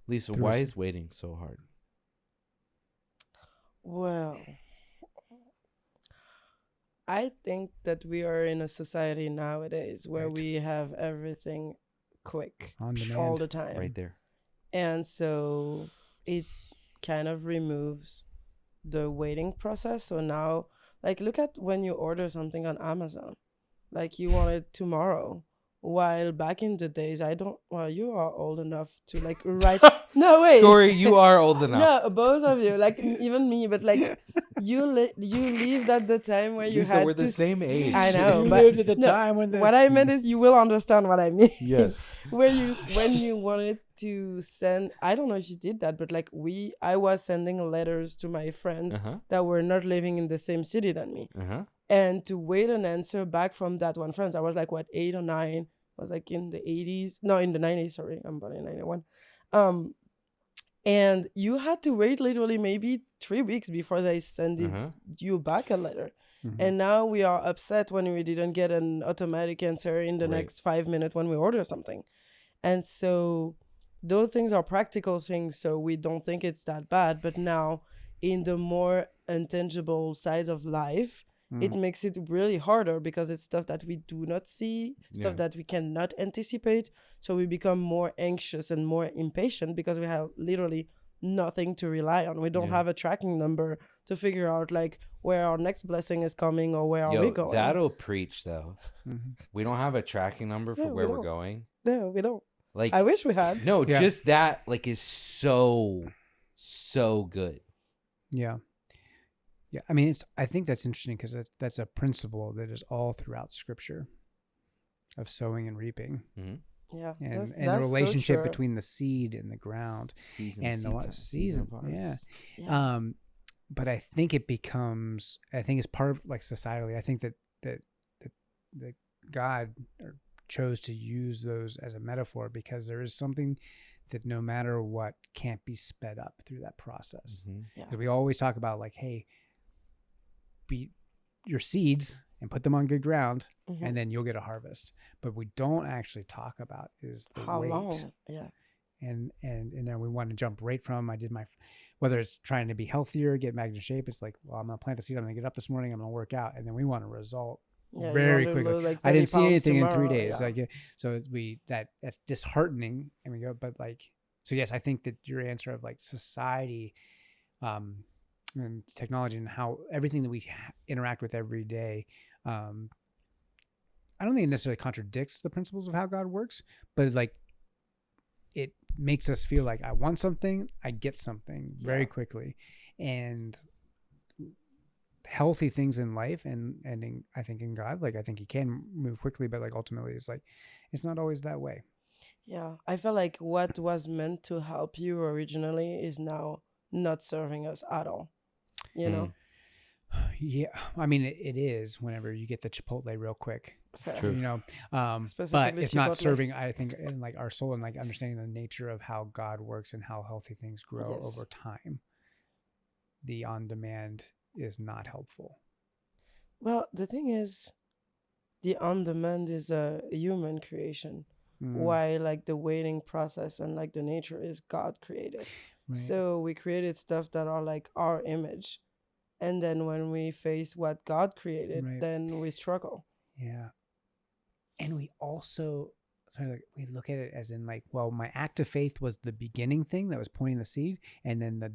Lisa, through why a- is waiting so hard? Well, I think that we are in a society nowadays where Right. we have everything quick on all demand. the time. Right there. And so it kind of removes the waiting process. So now, like, look at when you order something on Amazon, like you want it tomorrow. While back in the days, I don't, well, you are old enough to like write. No, wait. Corey, you are old enough. No, both of you, like even me, but like you lived at the time where you Lisa, had we're the to same age. I know, You but lived at the no, time when the what I meant is you will understand what I mean. Yes. Where you when you wanted to send, I don't know if you did that, but like I was sending letters to my friends Uh-huh. that were not living in the same city than me, Uh-huh. and to wait an answer back from that one friend. I was like what 8 or 9. I was like in the 80s, no, in the 90s. Sorry, I'm born in 91. And you had to wait literally maybe 3 weeks before they send Uh-huh. you back a letter. Mhm. And now we are upset when we didn't get an automatic answer in the Right. next 5 minutes when we order something. And so those things are practical things, so we don't think it's that bad. But now in the more intangible sides of life, it makes it really harder because it's stuff that we do not see, stuff Yeah. that we cannot anticipate. So we become more anxious and more impatient because we have literally nothing to rely on. We don't Yeah. have a tracking number to figure out like where our next blessing is coming or where are we Yo, going. that'll preach though. Mhm. We don't have a tracking number for Yeah, we where we're don't. going. No, we don't. Like I wish we had. no, Yeah. just that like is so good. Yeah. Yeah. I mean, I think that's interesting because that's a principle that is all throughout Scripture of sowing and reaping, Yeah. and that's the so relationship true. between the seed and the ground. Season, And the seed what- time, season, of harvest. Yeah. But I think it becomes. I think it's part of like societally. I think that God chose to use those as a metaphor because there is something that no matter what can't be sped up through that process. Mhm. Because we always talk about like, hey, beat your seeds and put them on good ground, Mhm. and then you'll get a harvest. But we don't actually talk about is the How wait. long? Yeah. And then we want to jump right from whether it's trying to be healthier, get back in shape. It's like, well, I'm gonna plant the seed. I'm gonna get up this morning. I'm gonna work out, and then we want a result Yeah, you very want to quickly. lose, like, I 30 didn't see pounds anything in 3 tomorrow, days. yeah. Like so that's disheartening. And we go, but like so yes, I think that your answer of like society, and technology and how everything that we interact with every day. I don't think it necessarily contradicts the principles of how God works, but like it makes us feel like I want something, I get something very Yeah. quickly, and healthy things in life I think in God, like I think He can move quickly, but like ultimately it's like it's not always that way. Yeah. I feel like what was meant to help you originally is now not serving us at all. You know? Yeah, I mean it is whenever you get the Chipotle real quick. Fair. True. You know, but Specifically it's not Chipotle. serving. I think in like our soul and like understanding the nature of how God works and how healthy things grow Yes. over time. The on demand is not helpful. Well, the thing is, the on demand is a human creation, while like the waiting process and like the nature is God created. Right. So we created stuff that are like our image. And then when we face what God created, Right. then we struggle. Yeah. And we also sort of like, we look at it as in like, well, my act of faith was the beginning thing that was pointing the seed, and then the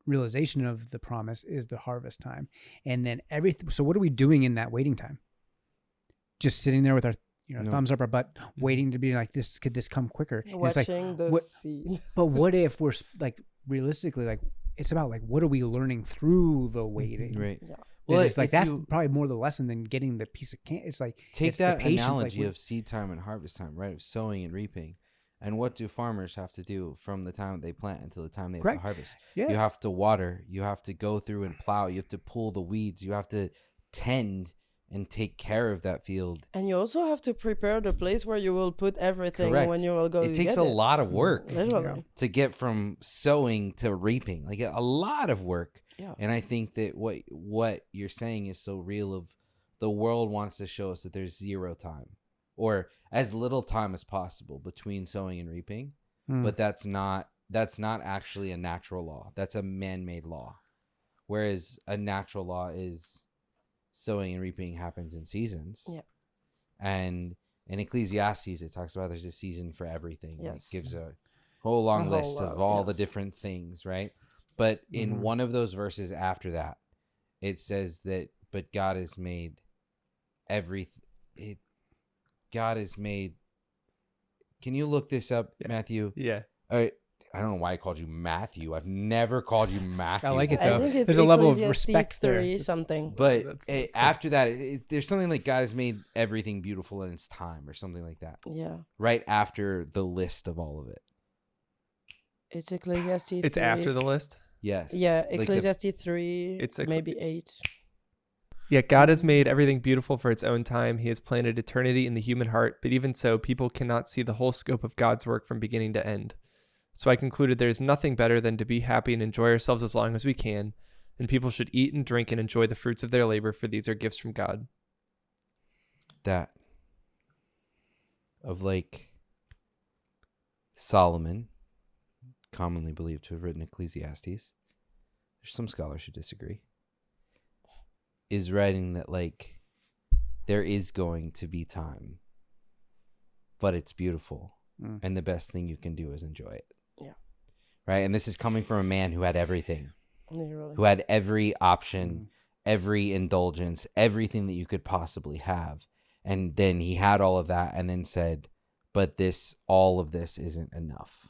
realization of the promise is the harvest time. And then everything. So what are we doing in that waiting time? Just sitting there with our No. thumbs up our butt, waiting to be like, this could this come quicker? And it's like, Watching the what- seed. but what if we're like realistically like it's about like what are we learning through the waiting? Right. Yeah. Well, Well, it's like if that's you probably more the lesson than getting the piece of can. It's like take it's the that patience, like, analogy we- of seed time and harvest time, right? Of sowing and reaping. And what do farmers have to do from the time they plant until the time they have Correct. to harvest? Yeah. You have to water. You have to go through and plow. You have to pull the weeds. You have to tend and take care of that field. And you also have to prepare the place where you will put everything Correct. when you will go It to takes get a lot of work Literally. to get from sowing to reaping, like a lot of work. Yeah. And I think that what you're saying is so real. Of the world wants to show us that there's zero time or as little time as possible between sowing and reaping. but that's not actually a natural law. That's a man-made law. Whereas a natural law is sowing and reaping happens in seasons. Yeah. And in Ecclesiastes, it talks about there's a season for everything. Yes. It gives a whole long whole list of lot, all the yes. different things, right? But in Mhm. one of those verses after that, it says that, but God has made God has made. Can you look this up, Yeah. Matthew? Yeah. I don't know why I called you Matthew. I've never called you Matthew. I like it, I though. think it's There's a level of Ecclesiastes respect there. 3 something. But That's after that, there's something like God has made everything beautiful in its time, or something like that. Yeah. Right after the list of all of it. It's Ecclesiastes 3. It's after the list. Yes. Yeah, Like Ecclesiastes 3, It's maybe 8. Yet God has made everything beautiful for its own time. He has planted eternity in the human heart, but even so, people cannot see the whole scope of God's work from beginning to end. So I concluded there is nothing better than to be happy and enjoy ourselves as long as we can, and people should eat and drink and enjoy the fruits of their labor, for these are gifts from God. that of like Solomon, commonly believed to have written Ecclesiastes. There's some scholars who disagree. Is writing that like there is going to be time, but it's beautiful, and the best thing you can do is enjoy it. Yeah. Right, and this is coming from a man who had everything, Literally. who had every option, every indulgence, everything that you could possibly have. And then he had all of that and then said, but all of this isn't enough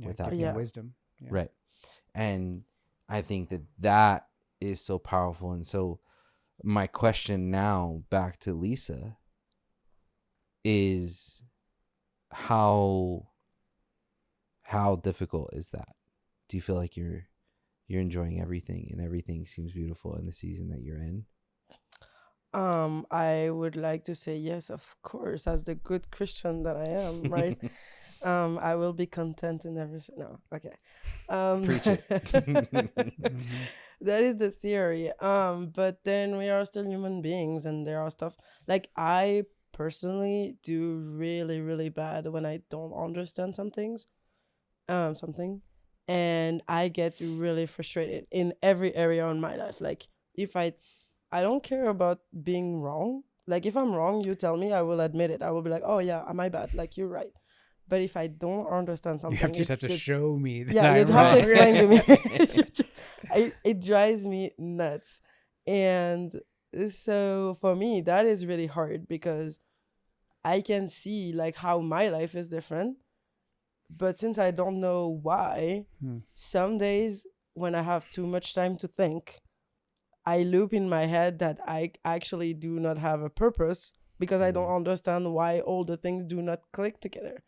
without taking Yeah. wisdom. Yeah. Right. And I think that is so powerful. And so my question now back to Lisa is how difficult is that? Do you feel like you're enjoying everything and everything seems beautiful in the season that you're in? I would like to say yes, of course, as the good Christian that I am, right? I will be content in everything. No, okay. Preach it. Mhm. That is the theory. But then we are still human beings, and there are stuff like I personally do really, really bad when I don't understand something, and I get really frustrated in every area in my life. Like if I don't care about being wrong. Like if I'm wrong, you tell me, I will admit it. I will be like, oh yeah, am I bad? Like you're right. But if I don't understand something, You just have to show me. That yeah, I'm you'd have to wrong. explain to me. It drives me nuts. And so for me, that is really hard because I can see like how my life is different. But since I don't know why, some days when I have too much time to think, I loop in my head that I actually do not have a purpose because I don't understand why all the things do not click together.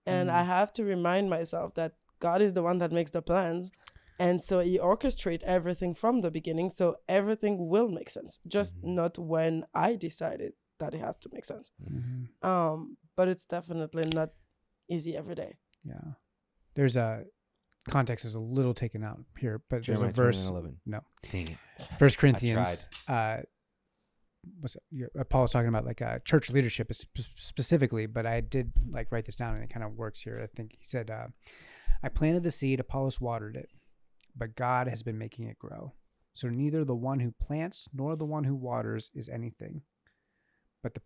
And I have to remind myself that God is the one that makes the plans. And so he orchestrates everything from the beginning. So everything will make sense, just not when I decided that it has to make sense. But it's definitely not easy every day. Yeah. There's a context is a little taken out here, but Jeremiah there's a verse. 29:11. No. Dang it. First Corinthians. What's it? Paul's talking about like church leadership specifically, but I did like write this down and it kind of works here. I think he said, "I planted the seed, Apollos watered it, but God has been making it grow. So neither the one who plants nor the one who waters is anything, but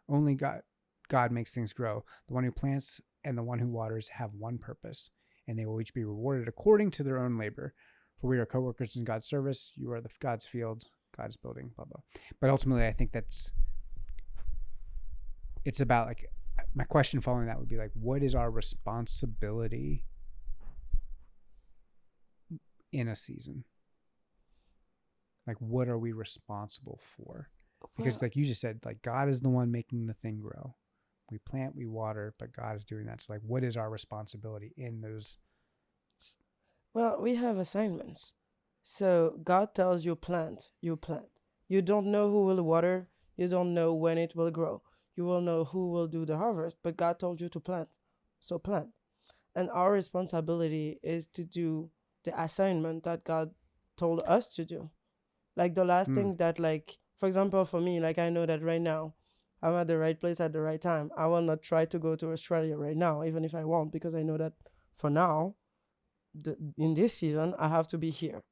only God. God makes things grow. The one who plants and the one who waters have one purpose, and they will each be rewarded according to their own labor. For we are co-workers in God's service. You are God's field, God's building, blah, blah." But ultimately, I think it's about like, my question following that would be like, what is our responsibility in a season? Like, what are we responsible for? Because like you just said, like God is the one making the thing grow. We plant, we water, but God is doing that. So like, what is our responsibility in those? Well, we have assignments. So God tells you plant, you plant. You don't know who will water. You don't know when it will grow. You will know who will do the harvest, but God told you to plant. So plant. And our responsibility is to do the assignment that God told us to do. Like the last thing that like, for example, for me, like I know that right now I'm at the right place at the right time. I will not try to go to Australia right now, even if I want, because I know that for now, in this season, I have to be here.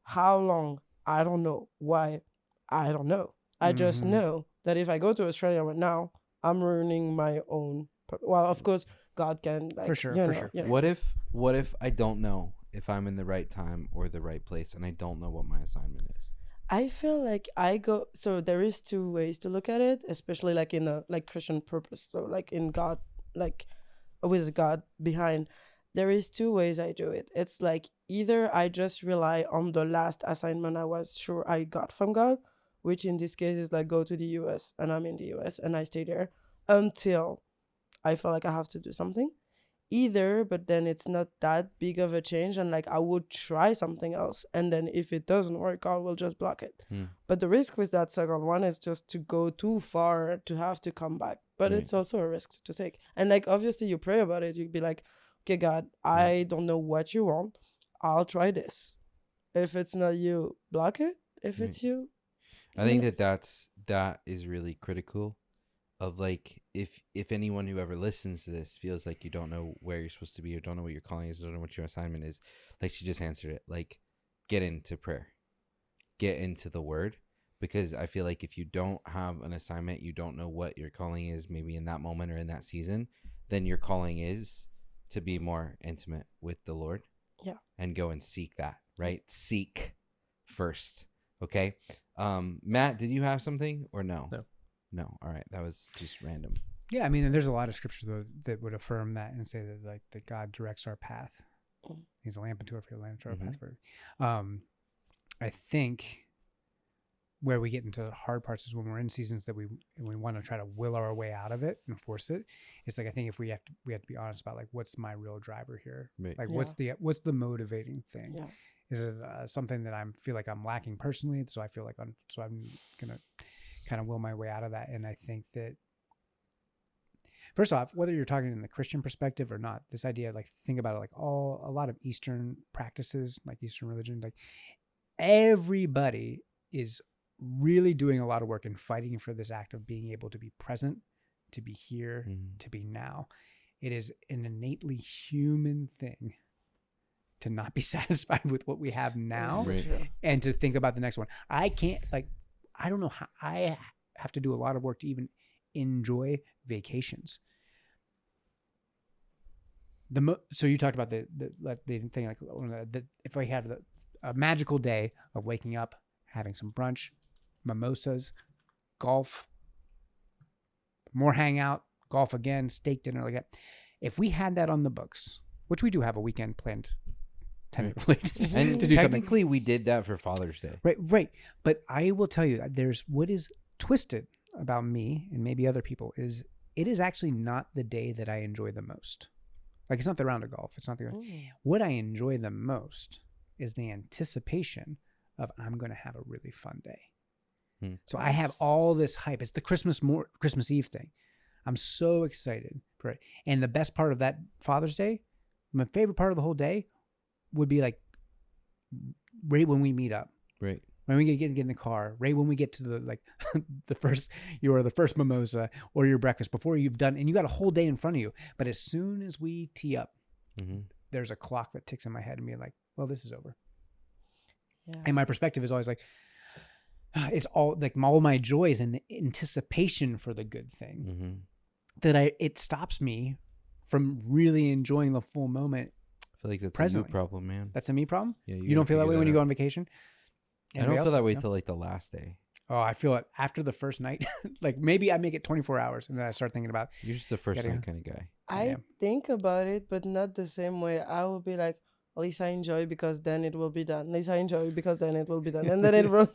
How long? I don't know. Why? I don't know. I just Mhm. know that if I go to Australia right now, I'm ruining my own. Well, of course, God can, like, For sure, you for know, sure. you know. What if I don't know if I'm in the right time or the right place, and I don't know what my assignment is? I feel like I go, so there is two ways to look at it, especially like in a like Christian purpose. So like in God, like with God behind, there is two ways I do it. It's like either I just rely on the last assignment I was sure I got from God, which in this case is like go to the US, and I'm in the US and I stay there until I feel like I have to do something. Either, but then it's not that big of a change, and like I would try something else, and then if it doesn't work, I will just block it. But the risk with that second one is just to go too far to have to come back. But Right. it's also a risk to take. And like obviously you pray about it, you'd be like, okay, God, I don't know what you want. I'll try this. If it's not you, block it. If Right. it's you, I think that is really critical. Of like, if anyone who ever listens to this feels like you don't know where you're supposed to be, or don't know what your calling is, or don't know what your assignment is, like she just answered it, like, get into prayer, get into the Word, because I feel like if you don't have an assignment, you don't know what your calling is, maybe in that moment or in that season, then your calling is to be more intimate with the Lord. Yeah. And go and seek that, right? Seek first. Okay. Matt, did you have something or no? No. All right. That was just random. Yeah, I mean, there's a lot of scriptures though that would affirm that and say that like that God directs our path. Mm. He's a lamp unto our feet, a lamp to our Mhm. path. I think where we get into the hard parts is when we're in seasons that we want to try to will our way out of it and force it. It's like I think if we have to be honest about like what's my real driver here, Right. like Yeah. what's the motivating thing? Yeah. Is it something that I feel like I'm lacking personally? So I feel like I'm gonna kind of will my way out of that. And I think that first off, whether you're talking in the Christian perspective or not, this idea, like think about it, like a lot of Eastern practices, like Eastern religion, like everybody is really doing a lot of work and fighting for this act of being able to be present, to be here, Mhm. to be now. It is an innately human thing to not be satisfied with what we have now Right. True. and to think about the next one. I can't, like, I don't know how, I have to do a lot of work to even enjoy vacations. So you talked about the thing, like if I had a magical day of waking up, having some brunch, mimosas, golf, more hangout, golf again, steak dinner, like that. If we had that on the books, which we do have a weekend planned tentatively And to do something. technically, we did that for Father's Day. Right. But I will tell you, there's what is twisted about me and maybe other people is it is actually not the day that I enjoy the most. Like it's not the round of golf. It's not the what I enjoy the most is the anticipation of I'm going to have a really fun day. So I have all this hype. It's the Christmas Eve thing. I'm so excited for it. And the best part of that Father's Day, my favorite part of the whole day would be like right when we meet up. Right. When we get in the car, right when we get to the like the first mimosa or your breakfast before you've done, and you got a whole day in front of you. But as soon as we tee up, Mhm. there's a clock that ticks in my head and being like, well, this is over. Yeah. And my perspective is always like, it's all like all my joys and the anticipation for the good thing Mhm. that it stops me from really enjoying the full moment. I feel like that's a Presently. new problem, man. That's a me problem. Yeah, You don't feel that way when you go on vacation? I don't Anybody feel else? that way No? till like the last day. Oh, I feel it after the first night. Like maybe I make it 24 hours and then I start thinking about, You're just the first Getting- night kind of guy. I Yeah. think about it, but not the same way. I will be like, at least I enjoy because then it will be done. At least I enjoy because then it will be done. And then it runs.